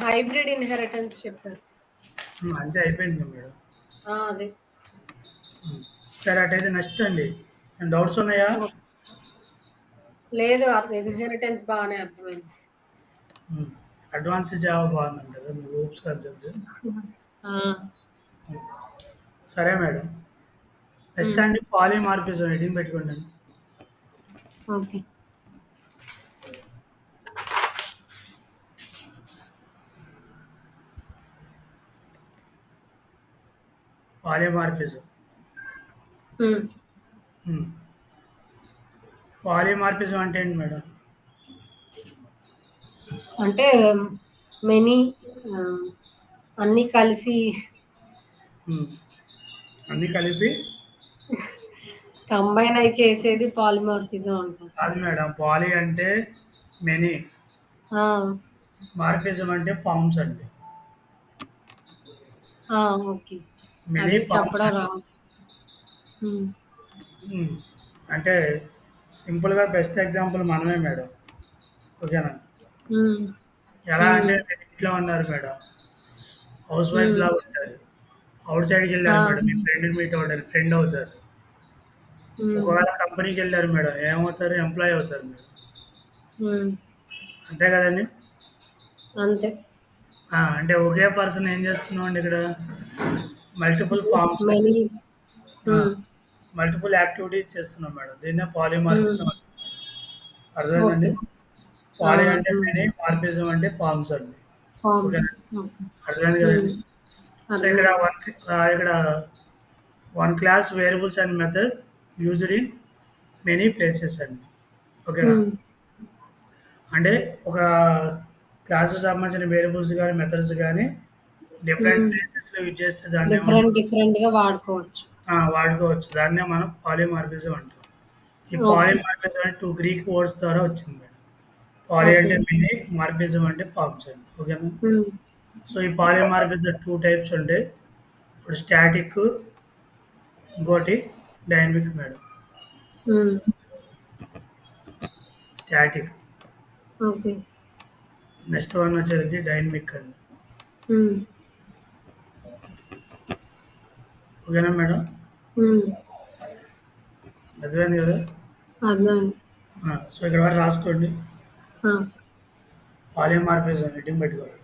Hybrid inheritance చెప్పారు. అంతే అయిపోయింది మేడం. అదే. సరే అటైతే నెక్స్ట్ అండి. డౌట్స్ ఉన్నాయా? లేదు, ఇన్హెరిటెన్స్ బాగానే అర్థమైంది. అడ్వాన్స్ జావా బాగుందండి కదా మీ గ్రూప్స్ కాన్సెప్ట్. సరే మేడం. నెక్స్ట్ అండి పాలిమార్ఫిజం హెడింగ్ పెట్టుకోండి. ఓకే. పాలిమార్ఫిజం. పాలిమార్ఫిజం అంటే ఏంటి మేడం? అంటే మెనీ అన్ని కలిసి అన్ని కలిపి కంబైన్ అయి చేసేది పాలిమార్ఫిజం అంటారు. కాదు మేడం, పాలి అంటే మెనీ, మార్ఫిజం అంటే ఫార్మ్స్ అండి. ఓకే. మెనీ అదే ఫార్మ్స్ చెప్పడం రా. అంటే సింపుల్గా బెస్ట్ ఎగ్జాంపుల్ మనమే మేడం. ఓకేనా? ఎలా అంటే మీరు ఇంట్లో ఉన్నారు మేడం, హౌస్ వైఫ్ లాగా ఉంటారు. అవుట్ సైడ్కి వెళ్ళారు మేడం, మీ ఫ్రెండ్ని మీట్ అవ్వడానికి ఫ్రెండ్ అవుతారు. ఒకవేళ కంపెనీకి వెళ్ళారు మేడం, ఏమవుతారు? ఎంప్లాయ్ అవుతారు మేడం. అంతే కదండి. అంతే. అంటే ఒకే పర్సన్ ఏం చేస్తున్నాం అండి ఇక్కడ? మల్టిపుల్ ఫార్మ్స్, మల్టిపుల్ యాక్టివిటీస్ చేస్తున్నాం మేడం. దీన్నే పాలిమార్ఫిజం అంటారు. అర్థమైందండి? పాలి అంటే మెనీ, మార్ఫిజం అంటే ఫార్మ్స్ అండి. ఓకేనా? అర్థమైంది కదండి. సో ఇక్కడ one class variables and methods used in many places అండి. ఓకేనా? అంటే ఒక క్లాస్కి సంబంధించిన వేరియబుల్స్ కానీ మెథడ్స్ కానీ డిఫరెంట్ ప్లేసెస్లో యూజ్ చేస్తే దాన్ని డిఫరెంట్గా వాడుకోవచ్చు. వాడుకోవచ్చు. దాన్నే మనం పాలిమార్ఫిజం అంటాం. ఈ పాలిమార్ఫిజం అంటే 2 గ్రీక్ వర్డ్స్ ద్వారా వచ్చింది మేడం. పాలి అంటే మెనీ, మార్ఫిజం అంటే ఫార్మ్స్ అండి. ఓకేనా? సో ఈ పాలిమార్ఫిజం 2 టైప్స్ ఉంటాయి. ఇప్పుడు స్టాటిక్, ఇంకోటి dynamic madam. Static. Okay. Next one వచ్చేది డైనమిక్ అండి. ఓకేనా మేడం? అర్థమైంది కదా? సో ఇక్కడ వరకు రాసుకోండి. పాలిమార్ఫిజం హెడ్డింగ్ పెట్టుకోండి.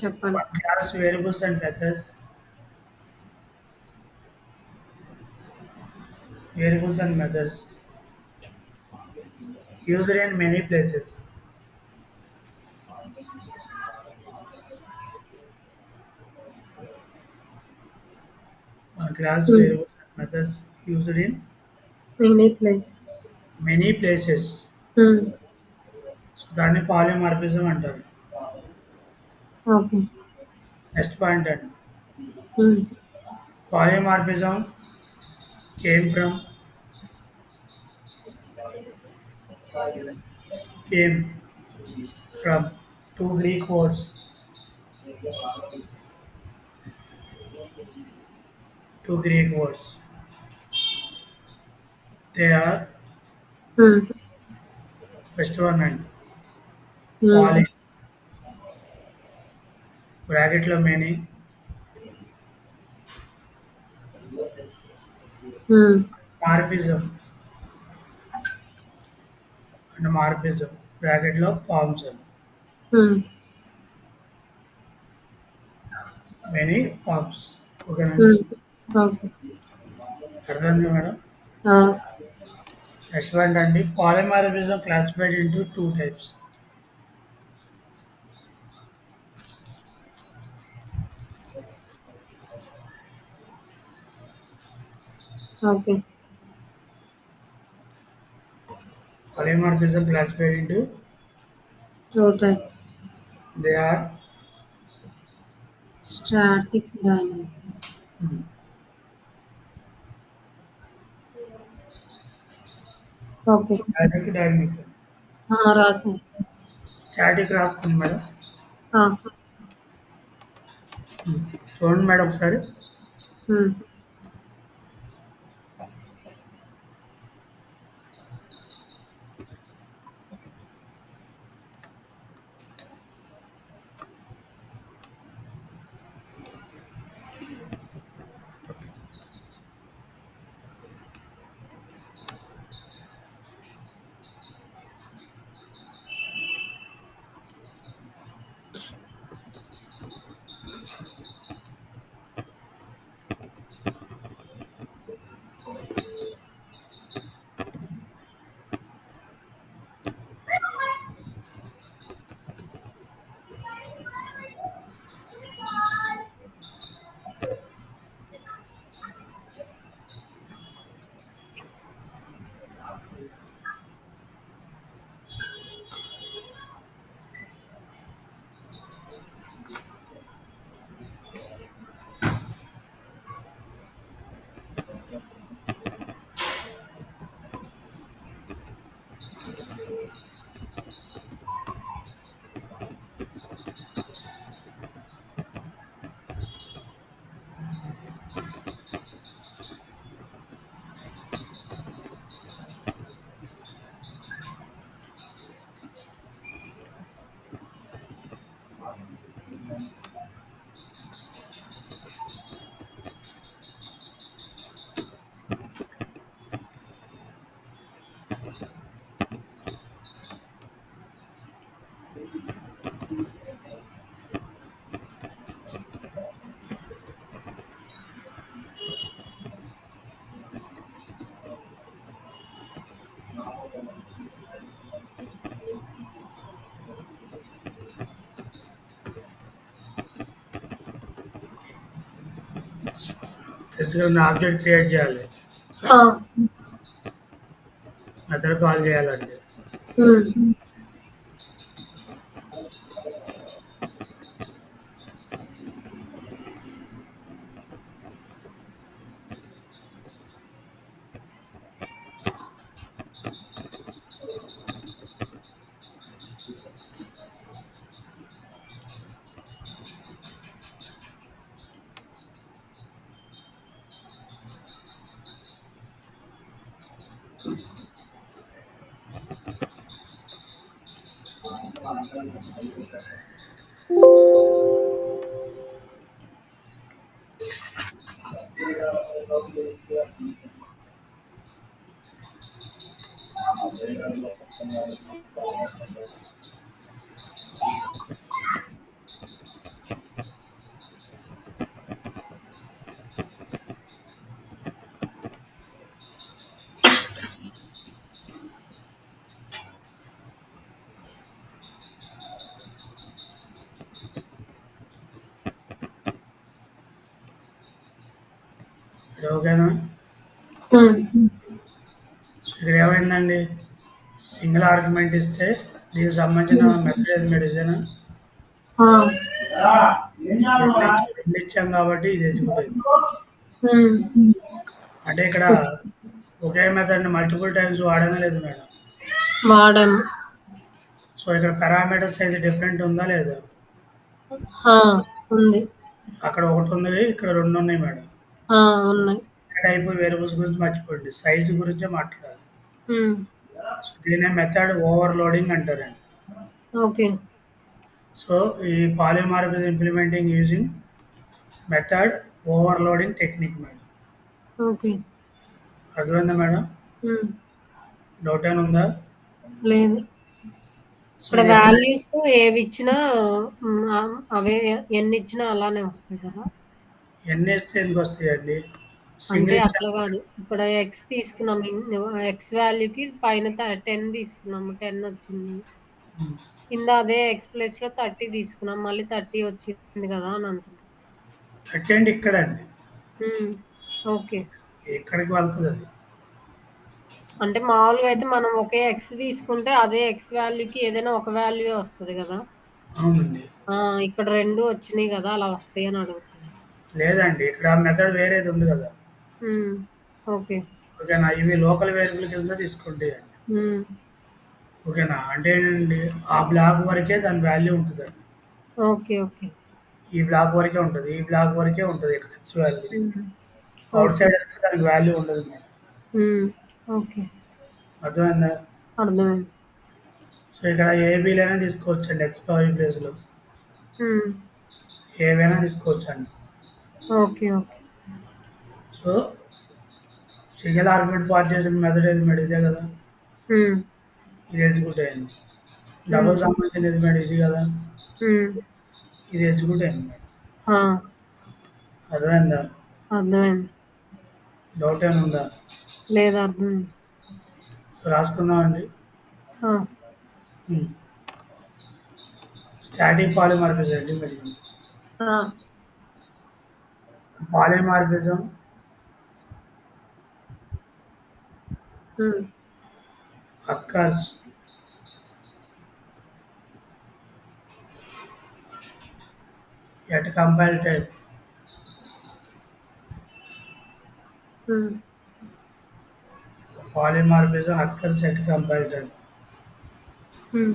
చెప్పండి. Class variables and methods, used in many places. Class variables and methods used in many places. So దాన్ని పాలిమార్ఫిజం అంటారు. ఓకే. నెక్స్ట్ పాయింట్ అండి. Polymorphism came from two Greek words. They are first one అండి పాలి, బ్రాకెట్లో many, మార్ఫిజం and మార్ఫిజం బ్రాకెట్లో forms అండి. Many forms. ఓకేనండి? అర్థమైంది మేడం? నెక్స్ట్ పాయింట్ అండి. Polymorphism classified into 2 types. Okay. Polymorphism classified into 2 types. They are static, dynamic. Okay. Static, dynamic. రాసాను. Static రాసుకోండి మేడం. చూడండి మేడం ఒకసారి. తెలుసుకున్న ఆబ్జెక్ట్ క్రియేట్ చేయాలి. ఆ! మెథడ్ కాల్ చేయాలండి. హ్మ్. ఇక్కడ ఓకేనా? హ్మ్. సో ఇక్కడ ఏమైందండి? సింగిల్ ఆర్గ్యుమెంట్ ఇస్తే దీనికి సంబంధించిన మెథడ్ ఏది మేడం ఇదేనా? ఆ! రెండు ఇచ్చాం కాబట్టి ఇది ఎగ్జిక్యూట్ అయింది. హ్మ్. అంటే ఇక్కడ ఒకే మెథడ్‌ని మల్టిపుల్ టైమ్స్ వాడానా లేదు మేడం? వాడాము. సో ఇక్కడ పారామీటర్ సైజ్ డిఫరెంట్ ఉందా లేదా? ఆ! ఉంది. అక్కడ ఒకటి ఉంది, ఇక్కడ 2 ఉన్నాయి మేడం. ఆ! ఉన్నాయి. టైప్ వేరియబుల్స్ గురించి మర్చిపోండి. సైజ్ గురించే మాట్లాడాలి. హ్మ్. సో దీన్నే మెథడ్ ఓవర్‌లోడింగ్ అంటారండి. ఓకే. సో ఈ polymorphism implementing using method overloading technique madam. Okay. అర్థమైందా మేడం? హ్మ్. డౌట్ ఏమైనా ఉందా? లేదు. సో ఇక్కడ ఇది ఎప్పుడు వాల్యూస్ ఏవిచ్చినా అవే ఎన్నిచ్చినా అలానే వస్తాయి కదా! ఎన్నేస్తే ఎందుకొస్తాయండి? అంటే సింగిల్ ఇచ్చాం అట్లా గాదు. ఇక్కడ ఎక్స్ తీసుకున్నాం. ఎక్స్ వాల్యూకి పైన 10 తీసుకున్నాము. 10 వచ్చింది. హ్మ్. కింద అదే ఎక్స్ ప్లేస్‌లో 30 తీసుకున్నాం. మళ్ళీ 30 వచ్చింది కదా! అని అంటున్నా. 30 అంటే ఇక్కడండి. హ్మ్. ఓకే. ఇక్కడికి వెళ్తదది. అంటే మామూలుగా అయితే మనం ఒకే ఎక్స్ తీసుకుంటే అదే ఎక్స్ వాల్యూకి ఏదైనా ఒక వాల్యూయే వస్తది గదా! అవునండి. ఆ! ఇక్కడ 2 వచ్చినియి గదా! అలా వస్తాయని అడుగుతున్నా. లేదండి. ఇక్కడ మెథడ్ వేరేది ఉంది గదా! హ్మ్. ఓకే. ఓకేనా? ఇవి లోకల్ వేరియబుల్ కింద తీసుకుంటాయండి. హ్మ్. ఓకేనా? అంటే ఏంటండి, ఆ బ్లాక్ వరకే దాని వాల్యూ ఉంటదండి. ఓకే. ఓకే. ఈ బ్లాక్ వరకే ఉంటది. ఈ బ్లాక్ వరకే ఉంటది ఇక్కడ హెచ్ వాల్యూ. హ్మ్. Out okay. సైడ్ వస్తే దానికి వాల్యూ ఉండదు మేడం. హ్మ్. ఓకే. అర్థమైందా? అర్థమైంది. సో ఇక్కడ ఏబీలైనా తీసుకోవచ్చండి ఎక్స్ ప్లేస్‌లో. హ్మ్. ఏవైనా తీసుకోవచ్చండి. Okay. Okay. So single argument pass చేసిన మెథడ్ ఏది మేడం? ఇదే గదా! హ్మ్. ఇది ఎగ్జిక్యూట్ అయింది. హ్మ్. డబుల్ సంబంధించింది ఏది మేడం? ఇది గదా! హ్మ్. ఇది ఎగ్జిక్యూట్ అయింది మేడం. ఆ! అర్థమైందా? అర్థమైంది. డౌట్ ఏమైనా ఉందా? లేదు అర్థమైంది. సో రాసుకుందామండి. ఆ! హ్మ్. స్టాటిక్ పాలిమార్ఫిజం అండి మరి. ఆ! పాలిమార్ఫిజం హ్మ్. occurs at compile time. హ్మ్. Polymorphism occurs at compile time. హ్మ్.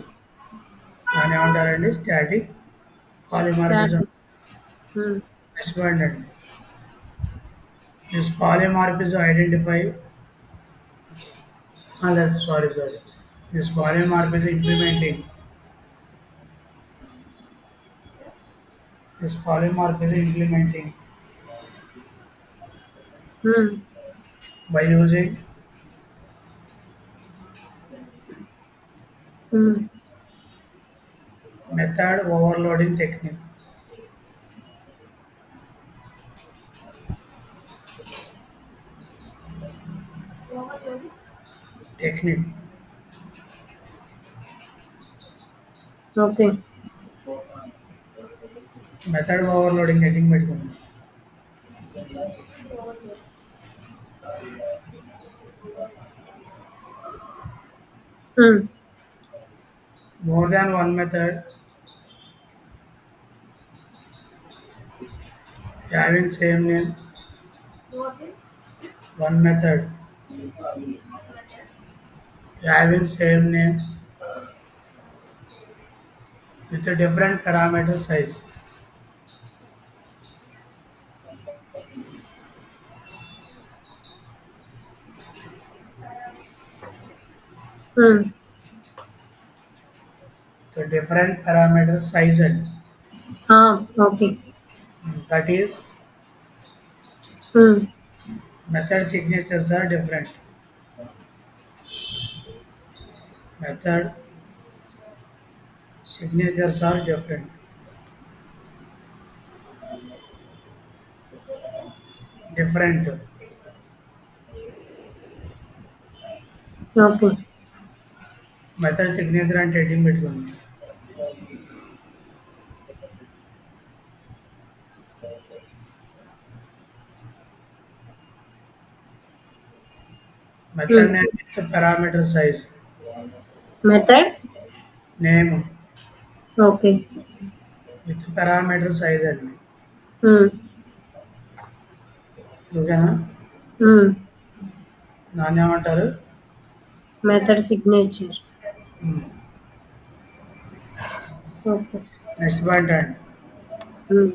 దాన్ని ఏమంటారండి? Static polymorphism. స్టాటిక్. హ్మ్. మర్చిపోయండి. This polymorphism identify sorry. This polymorphism implementing This polymorphism implementing Hmm. by using Hmm. method overloading technique. Technique. Okay. Method overloading heading పెట్టుకోండి. Hmm. More than one method having same name. One method having same name with a different parameter size. Hmm. The different parameter size and Okay. that is Hmm. method signatures are different. Method signatures are different. Different. Okay. Method signature and heading పెట్టుకోండి. Method Hmm. name with parameter size. Method. Name Okay. with parameter size అండి. Hmm. ఓకేనా? Hmm. దాన్ని ఏమంటారు? Method signature. Hmm. Okay. Next point అండి. Hmm.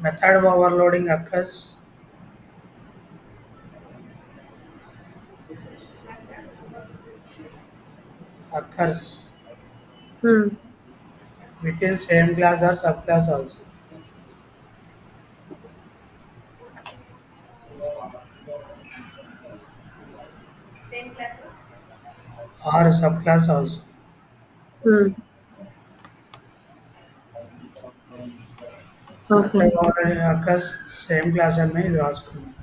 Method overloading occurs Hmm. within same class or subclass also. Or subclass also. Hmm. Okay. Method overloading occurs same class అని ఇది రాసుకున్నాం.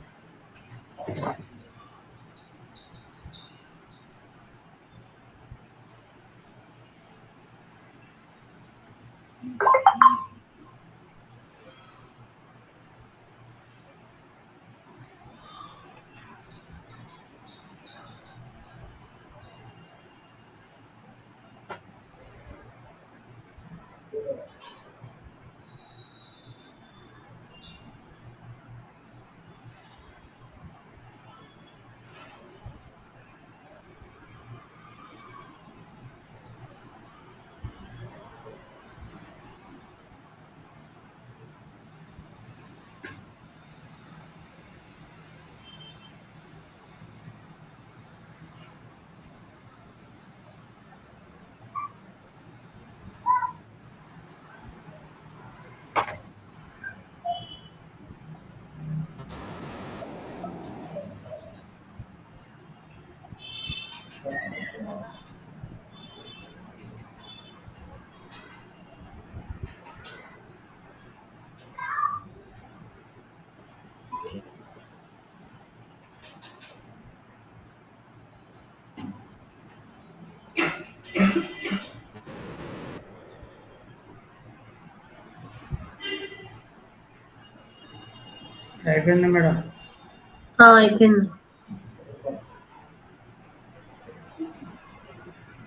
అయిపోయిందా madam? అయిపోయింది.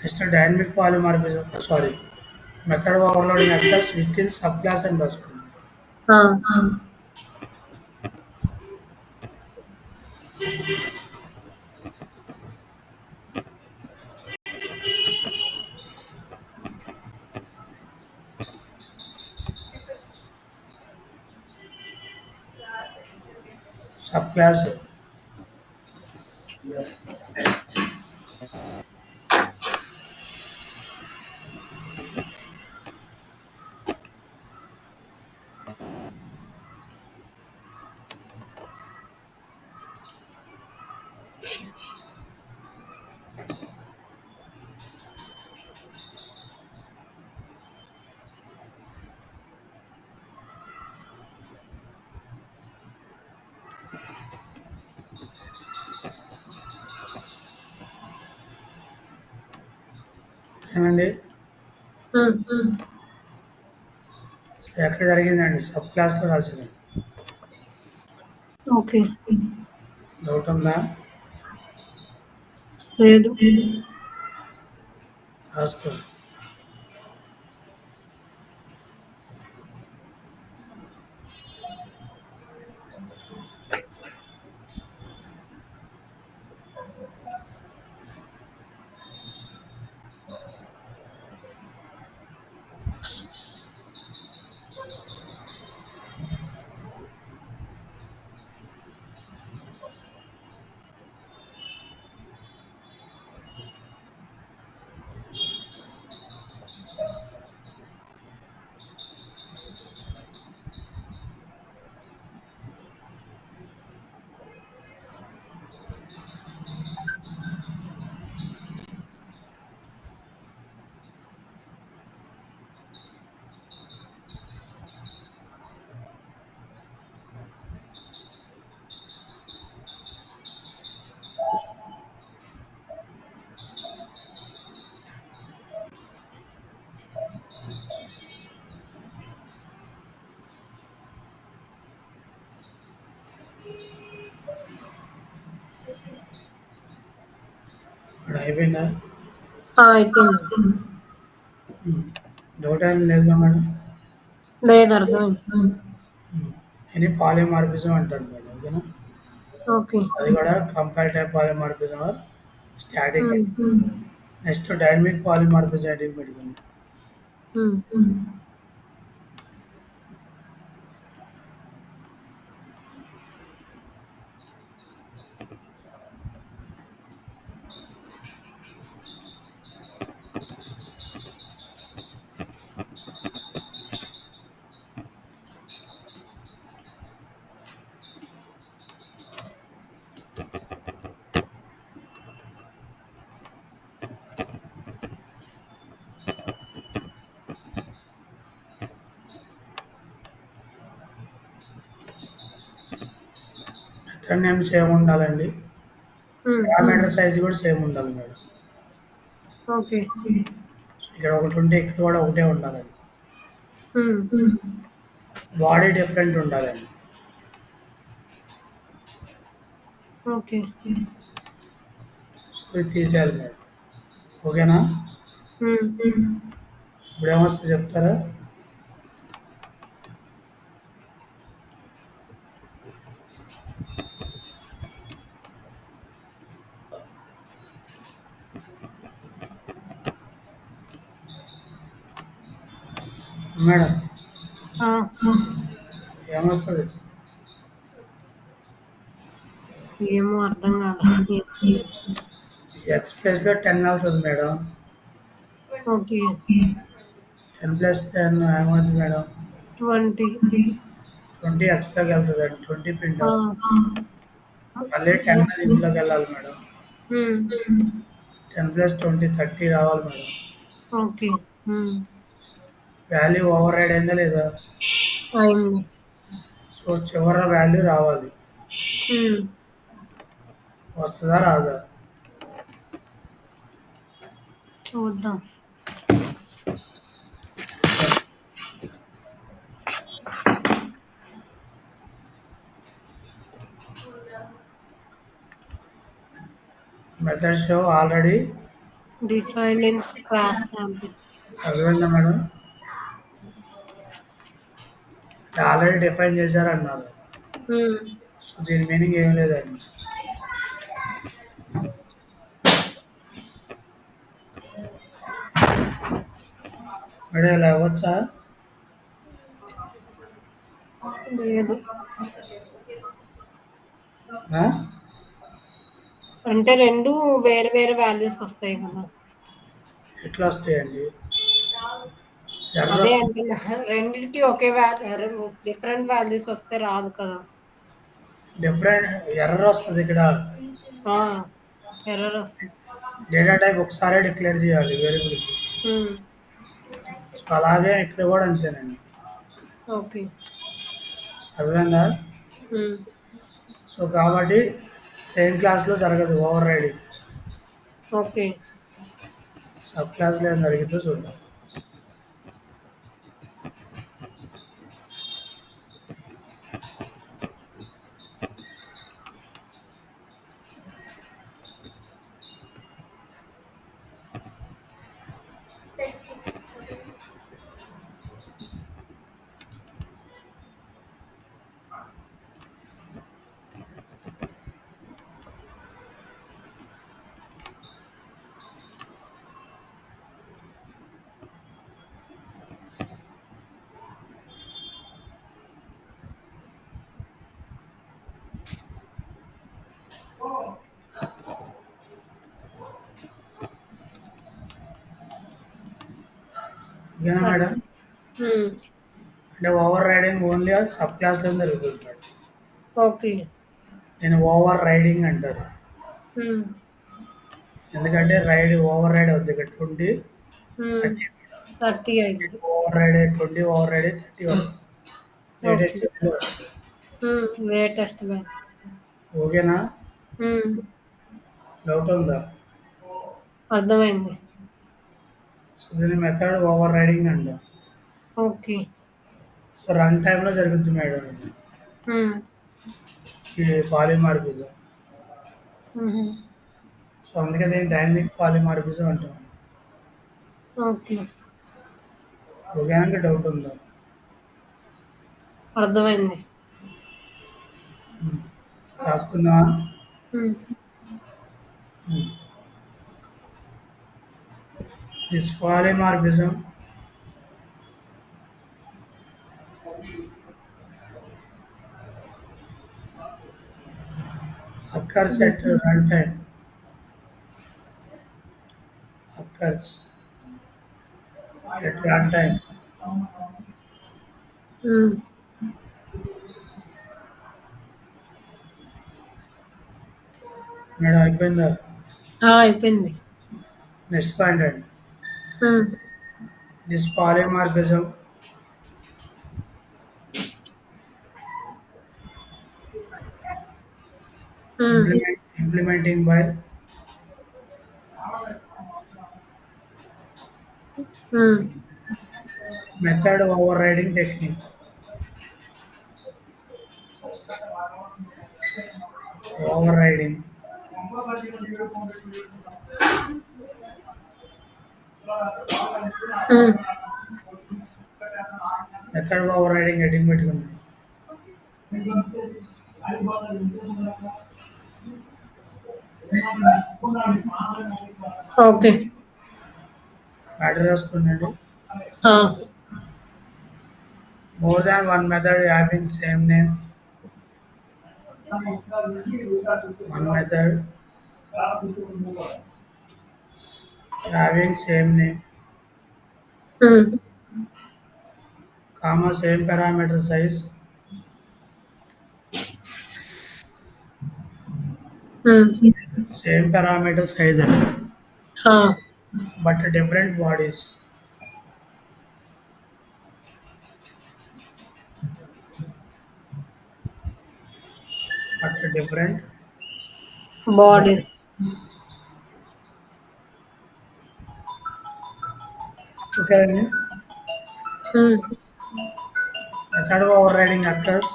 Next dynamic polymorphism sorry method overloading occurs with in sub class అని రాసుకున్నాం. Sub class ఏమండి? హ్మ్. ఎక్కడ జరిగిందండి? సబ్ క్లాస్‌లో రాసాను. ఓకే. డౌట్ ఉందా? లేదు. రాసుకో. ఇప్పుడు అయిపోయిందా? అయిపోయింది. హ్మ్. డౌట్ ఏం లేదా మేడం? లేదు, అర్థమైంది. హ్మ్. ఇది పాలిమార్ఫిజం అంటారు మేడం. ఓకేనా? ఓకే. అది కూడా కంపారిటివ్ పాలిమార్ఫిజం ఆర్ స్టాటిక్. హ్మ్. నెక్స్ట్ డైనమిక్ పాలిమార్ఫిజం ఏంటి పెట్టుకుంది. హ్మ్. మెథడ్ నేమ్ సేమ్ ఉండాలండి. హ్మ్. పారామీటర్ సైజ్ కూడా సేమ్ ఉండాలి మేడం. ఓకే. సో ఇక్కడ ఒకటి ఉంటే ఇక్కడ కూడా ఒకటే ఉండాలండి. హ్మ్. బాడీ డిఫరెంట్ ఉండాలండి. ఓకే. సో ఇది తీసేయాలి మేడం. ఓకేనా? హ్మ్. ఇప్పుడు ఏమొస్తుంది చెప్తారా? మేడం ఆ! ఏమొస్తుంది? ఏమో అర్థం కాలే. ఎక్స్ ప్లస్‌లో 10 అవుతుంది మేడం. ఓకే. 10 ప్లస్ 10 ఏమవుతుంది మేడం? 20. 20 ఎక్స్‌ట్రాకి వెళ్తుందండి. 20 ప్రింట్ ఆ! అవుతుంది. మళ్ళీ 10 అది ఇంట్లోకి వెళ్ళాలి మేడం. హ్మ్. 10 ప్లస్ 20 30 రావాలి మేడం. ఓకే. హ్మ్. వాల్యూ ఓవర్ రైడ్ అయిందా లేదా? అయింది. సో చివర వాల్యూ రావాలి. హ్మ్. వస్తుందా రాదా? చూద్దాం. Method show already defined in class sample. అర్థమైందా మేడం? ఆల్రెడీ డిఫైన్ చేశారన్నారు. హ్మ్. సో దీని మీనింగ్ ఏం లేదండి. మేడం ఇలా ఇవ్వచ్చా? లేదు. ఆ? అంటే 2 వేరు వేరు వాల్యూస్ వస్తాయి కదా! ఎట్లా వస్తాయండి? ఎర్రర్ అదే వస్తుంది. అంటున్నా. రెండిటికి ఒకే డిఫరెంట్ వాల్యూస్ వస్తే రాదు కదా! డిఫరెంట్ ఎర్రర్ వస్తుంది ఇక్కడ. ఆ! ఎర్రర్ వస్తది. డేటా టైప్ ఒకసారే డిక్లేర్ చేయాలి వేరియబుల్. హ్మ్. సో అలాగే ఇక్కడ కూడా అంతేనండి. ఓకే. అర్థమైందా? హ్మ్. సో కాబట్టి సేమ్ క్లాస్లో జరగదు ఓవర్ రైడింగ్. ఓకే. సబ్ క్లాస్లో ఏం జరిగిందో చూద్దాం. ఓకేనా మేడం? అంటే ఓవర్ రైడింగ్ ఓన్లీ సబ్ క్లాస్లో జరుగుతుంది మేడం. ఓకే. నేను ఓవర్ రైడింగ్ అంటారు. ఎందుకంటే ఓవర్ రైడ్ అవుతుంది ఇక్కడ 20, 30. 30 అయింది. ఓవర్ రైడ్ 20, ఓవర్ రైడ్ 30 వస్తుంది. Latest latest batch. ఓకేనా? డౌట్ ఉందా? అర్థమైంది. సో దీని మెథడ్ ఓవర్ రైడింగ్ అంటాం. ఓకే. సో రన్ టైంలో జరుగుతుంది మేడం ఇది. ఈ పాలిమార్ఫిజం. సో అందుకే దీన్ని డైనమిక్ పాలిమార్ఫిజం అంటాం. ఓకే. ఓకేనా? డౌట్ ఉందా? అర్థమైంది. రాసుకుందామా? This polymorphism occurs at runtime. Occurs at runtime. Madam అయిపోయిందా? అయిపోయింది. నెక్స్ట్ పాయింట్ అండి. This polymorphism implementing by method overriding technique. Overriding. Method over riding heading పెట్టుకుంది. ఓకే. ప్యాటర్న్ రాసుకుందండి. ఆ! More than one method having same name. One method having same name, comma same parameter size, same parameter size, but different bodies. But different bodies. Okay. Method overriding occurs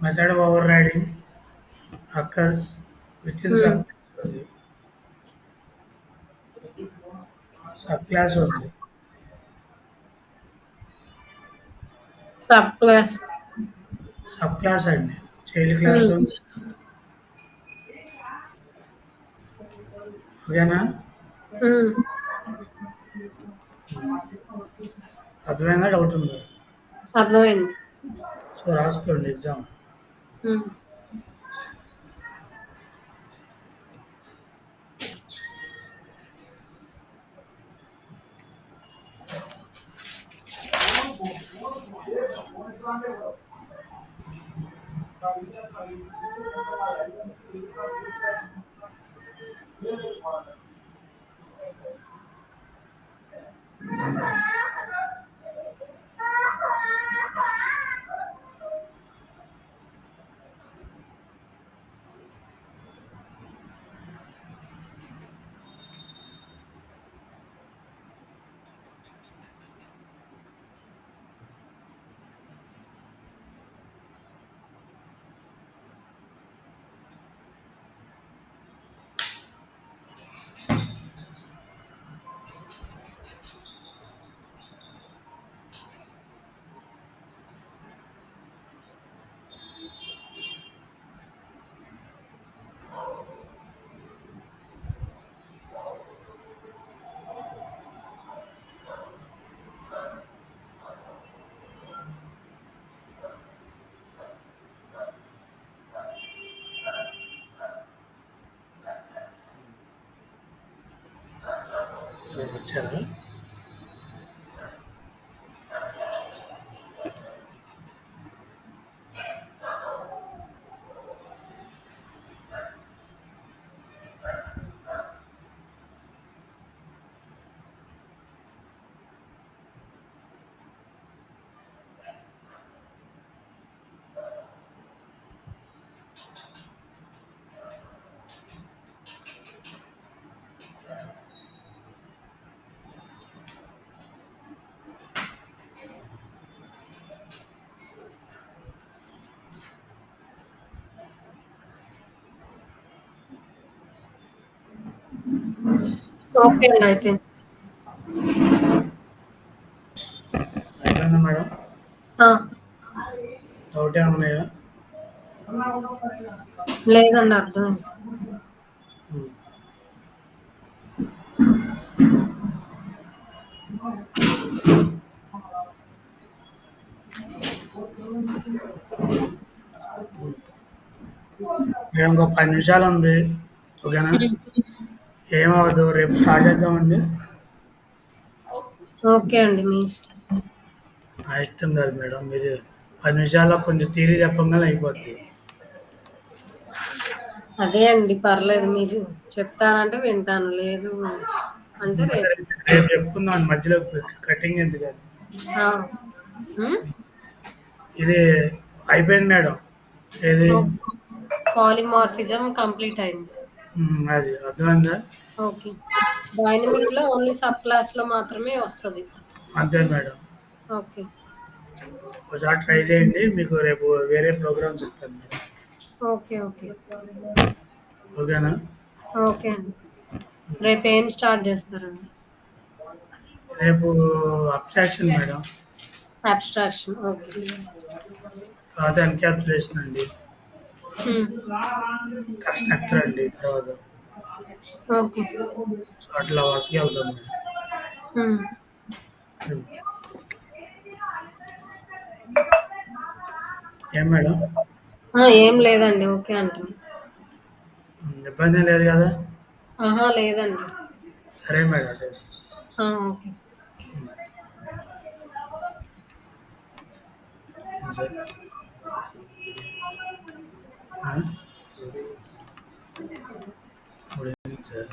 method overriding occurs within subclass only. Sub Subclass అండి, child క్లాస్లో. ఓకేనా? అర్థమైందా? Doubt ఉందా? అర్థమైంది. So రాసుకోండి exam. వచ్చారా? Okay అండి. అయిపోయింది. అయిపోయిందా మేడం? ఆ! డౌట్ ఏమైనా ఉన్నాయా? లేదండి, అర్థమైంది. ఉమ్. మేడం ఇంకో 10 నిమిషాలు ఉంది. ఓకేనా? హ్మ్. ఏమవ్వదు. రేపు స్టార్ట్ చేద్దామండి. ఓకే అండి. మీ ఇష్టం. నా ఇష్టం కాదు మేడం. మీరు 10 నిమిషాల్లో కొంచెం థియరీ చెప్పగానే అయిపోద్ది. అదే అండి, పర్లేదు. మీరు చెప్తారంటే వింటాను. లేదు అంటే రేపు. రేపు చెప్పుకుందాం, మధ్యలో కటింగ్ ఎందుకని. ఆ! హ్మ్. ఇది అయిపోయింది మేడం. ఏది పాలిమార్ఫిజం కంప్లీట్ అయింది. అది అర్థమైందా? ఓకే. డైనమిక్‌లో ఓన్లీ సబ్ క్లాస్‌లో మాత్రమే వస్తది. అంతే మేడం. ఓకే. ఒకసారి ట్రై చేయండి. మీకు రేపు వేరే ప్రోగ్రామ్స్ ఇస్తాను మేడం. ఓకే. ఓకే. ఓకేనా? ఓకే అండి. రేపు ఏం స్టార్ట్ చేస్తారండి? రేపు అబ్స్ట్రాక్షన్ మేడం. అబ్స్ట్రాక్షన్. ఓకే. తర్వాత ఎన్క్యాప్సులేషన్ అండి. హ్మ్. కన్స్ట్రక్టర్ అండి తర్వాత. ఓకే. సో అట్లా వరుసగా వెళ్తాం మేడం. హ్మ్. ఉమ్. ఏం మేడం? ఏం లేదండి. ఓకే అంటున్నా. ఇబ్బంది ఏం లేదు కదా? ఆహా! లేదండి. సరే మేడం. రేపు. Okay sir. ఏం సార్? Good evening sir.